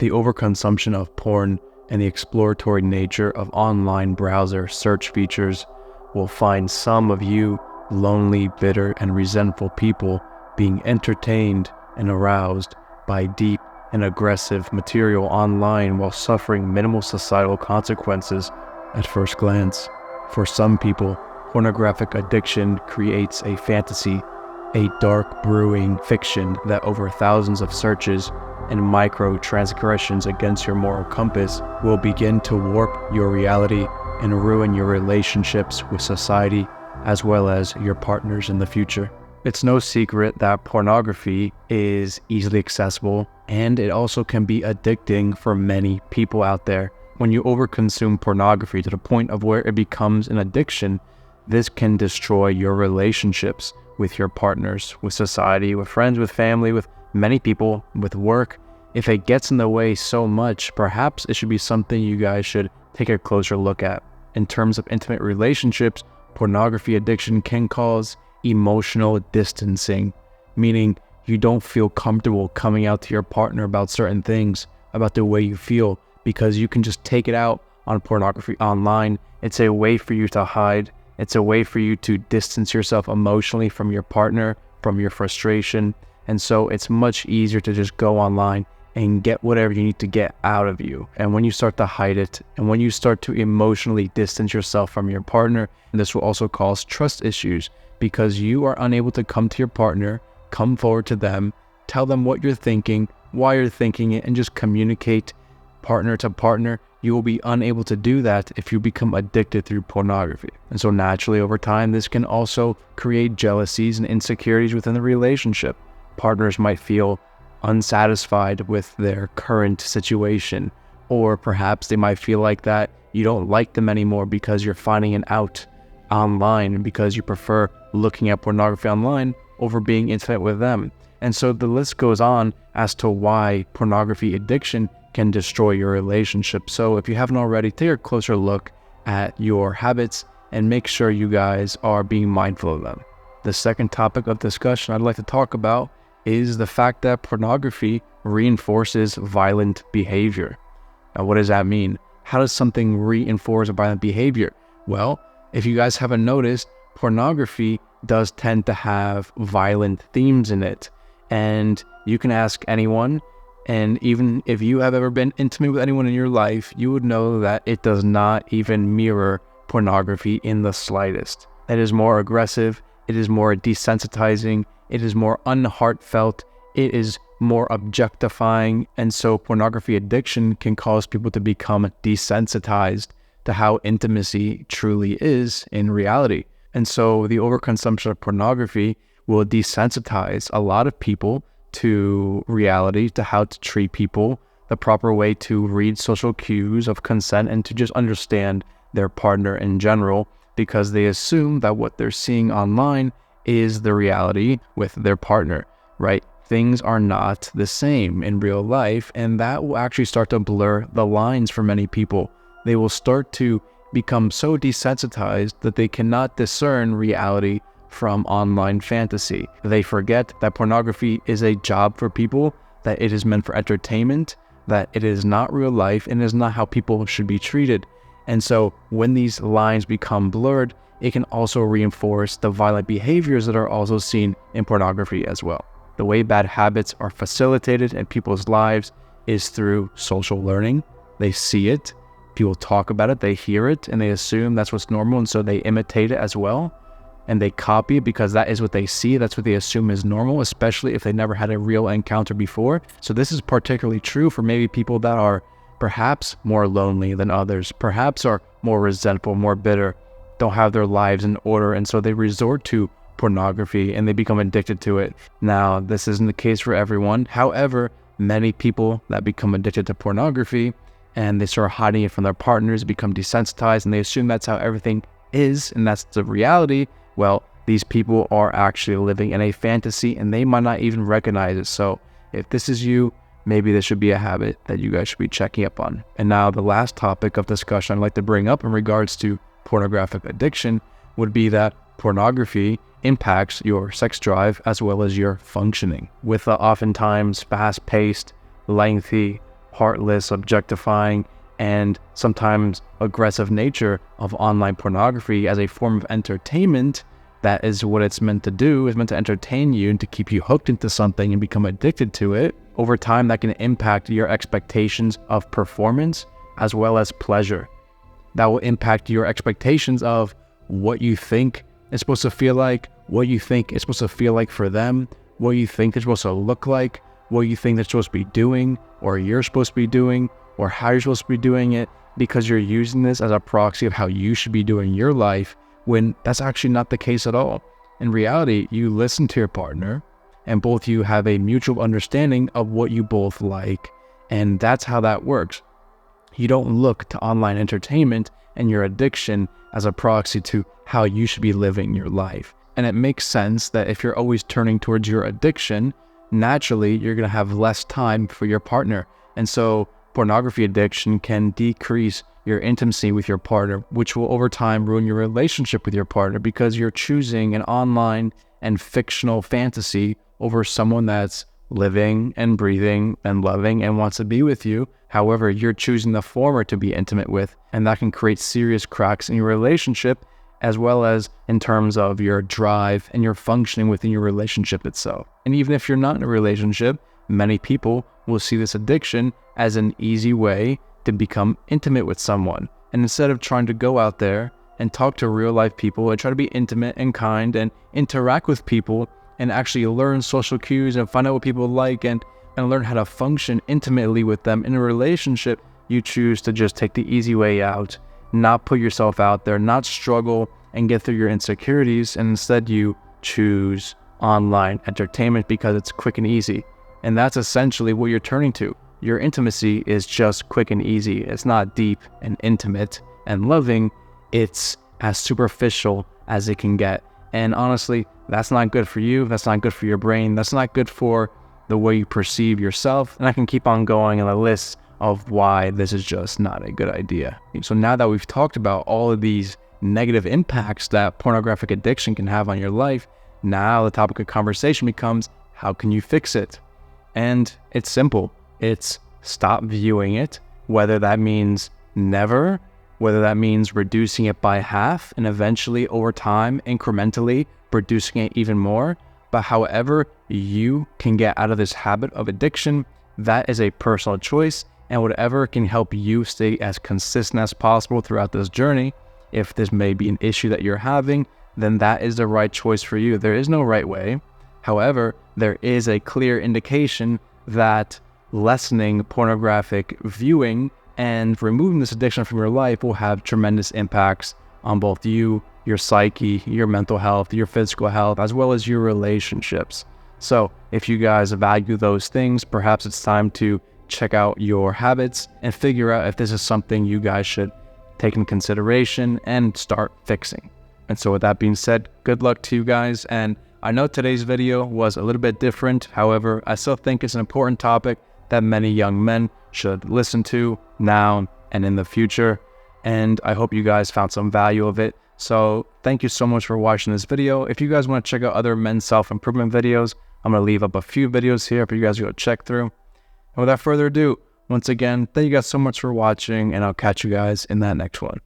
The overconsumption of porn and the exploratory nature of online browser search features will find some of you lonely, bitter, and resentful people being entertained and aroused by deep and aggressive material online while suffering minimal societal consequences at first glance. For some people, pornographic addiction creates a fantasy, a dark brewing fiction that over thousands of searches and micro-transgressions against your moral compass will begin to warp your reality and ruin your relationships with society as well as your partners in the future. It's no secret that pornography is easily accessible, and it also can be addicting for many people out there. When you overconsume pornography to the point of where it becomes an addiction, this can destroy your relationships with your partners, with society, with friends, with family, with many people, with work. If it gets in the way so much, perhaps it should be something you guys should take a closer look at. In terms of intimate relationships, pornography addiction can cause emotional distancing, meaning you don't feel comfortable coming out to your partner about certain things, about the way you feel, because you can just take it out on pornography online. It's a way for you to hide. It's a way for you to distance yourself emotionally from your partner, from your frustration. And so it's much easier to just go online and get whatever you need to get out of you. And when you start to hide it, and when you start to emotionally distance yourself from your partner, this will also cause trust issues because you are unable to come to your partner, come forward to them, tell them what you're thinking, why you're thinking it, and just communicate partner to partner. You will be unable to do that if you become addicted through pornography. And so naturally over time, this can also create jealousies and insecurities within the relationship. Partners might feel unsatisfied with their current situation, or perhaps they might feel like that you don't like them anymore because you're finding it out online and because you prefer looking at pornography online over being intimate with them. And so the list goes on as to why pornography addiction can destroy your relationship. So if you haven't already, take a closer look at your habits and make sure you guys are being mindful of them. The second topic of discussion I'd like to talk about is the fact that pornography reinforces violent behavior. Now, what does that mean? How does something reinforce violent behavior? Well, if you guys haven't noticed, pornography does tend to have violent themes in it. And you can ask anyone, and even if you have ever been intimate with anyone in your life, you would know that it does not even mirror pornography in the slightest. It is more aggressive, it is more desensitizing, it is more unheartfelt, it is more objectifying, and so pornography addiction can cause people to become desensitized to how intimacy truly is in reality. And so the overconsumption of pornography will desensitize a lot of people to reality, to how to treat people, the proper way to read social cues of consent, and to just understand their partner in general, because they assume that what they're seeing online is the reality with their partner, right? Things are not the same in real life, and that will actually start to blur the lines for many people. They will start to become so desensitized that they cannot discern reality from online fantasy. They forget that pornography is a job for people, that it is meant for entertainment, that it is not real life, and is not how people should be treated. And so when these lines become blurred, it can also reinforce the violent behaviors that are also seen in pornography as well. The way bad habits are facilitated in people's lives is through social learning. They see it, people talk about it, they hear it, and they assume that's what's normal, and so they imitate it as well. And they copy it because that is what they see, that's what they assume is normal, especially if they never had a real encounter before. So this is particularly true for maybe people that are perhaps more lonely than others, perhaps are more resentful, more bitter, don't have their lives in order, and so they resort to pornography and they become addicted to it. Now, this isn't the case for everyone. However, many people that become addicted to pornography and they start hiding it from their partners, become desensitized, and they assume that's how everything is and that's the reality. Well, these people are actually living in a fantasy and they might not even recognize it. So if this is you, maybe this should be a habit that you guys should be checking up on. And now the last topic of discussion I'd like to bring up in regards to pornographic addiction would be that pornography impacts your sex drive as well as your functioning. With the oftentimes fast-paced, lengthy, heartless, objectifying, and sometimes aggressive nature of online pornography as a form of entertainment, that is what it's meant to do. It's meant to entertain you and to keep you hooked into something and become addicted to it. Over time, that can impact your expectations of performance as well as pleasure. That will impact your expectations of what you think it's supposed to feel like, what you think it's supposed to feel like for them, what you think it's supposed to look like, what you think they're supposed to be doing, or you're supposed to be doing, or how you're supposed to be doing it, because you're using this as a proxy of how you should be doing your life, when that's actually not the case at all. In reality, you listen to your partner, and both of you have a mutual understanding of what you both like, and that's how that works. You don't look to online entertainment and your addiction as a proxy to how you should be living your life. And it makes sense that if you're always turning towards your addiction, naturally you're going to have less time for your partner. And so pornography addiction can decrease your intimacy with your partner, which will over time ruin your relationship with your partner, because you're choosing an online and fictional fantasy over someone that's living and breathing and loving and wants to be with you. However, you're choosing the former to be intimate with, and that can create serious cracks in your relationship, as well as in terms of your drive and your functioning within your relationship itself. And even if you're not in a relationship, many people will see this addiction as an easy way to become intimate with someone. And instead of trying to go out there and talk to real life people and try to be intimate and kind and interact with people and actually learn social cues and find out what people like and learn how to function intimately with them in a relationship, you choose to just take the easy way out, not put yourself out there, not struggle and get through your insecurities, and instead you choose online entertainment because it's quick and easy. And that's essentially what you're turning to. Your intimacy is just quick and easy. It's not deep and intimate and loving. It's as superficial as it can get. And honestly, that's not good for you. That's not good for your brain. That's not good for the way you perceive yourself. And I can keep on going in a list of why this is just not a good idea. So now that we've talked about all of these negative impacts that pornographic addiction can have on your life, now the topic of conversation becomes, how can you fix it? And it's simple. It's stop viewing it, whether that means never, whether that means reducing it by half, and eventually over time, incrementally, reducing it even more. But however you can get out of this habit of addiction, that is a personal choice, and whatever can help you stay as consistent as possible throughout this journey. If this may be an issue that you're having, then that is the right choice for you. There is no right way. However, there is a clear indication that lessening pornographic viewing and removing this addiction from your life will have tremendous impacts on both you, your psyche, your mental health, your physical health, as well as your relationships. So if you guys value those things, perhaps it's time to check out your habits and figure out if this is something you guys should take in consideration and start fixing. And so with that being said, good luck to you guys. And I know today's video was a little bit different. However, I still think it's an important topic that many young men should listen to now and in the future. And I hope you guys found some value of it. So thank you so much for watching this video. If you guys want to check out other men's self-improvement videos, I'm going to leave up a few videos here for you guys to go check through. And without further ado, once again, thank you guys so much for watching, and I'll catch you guys in that next one.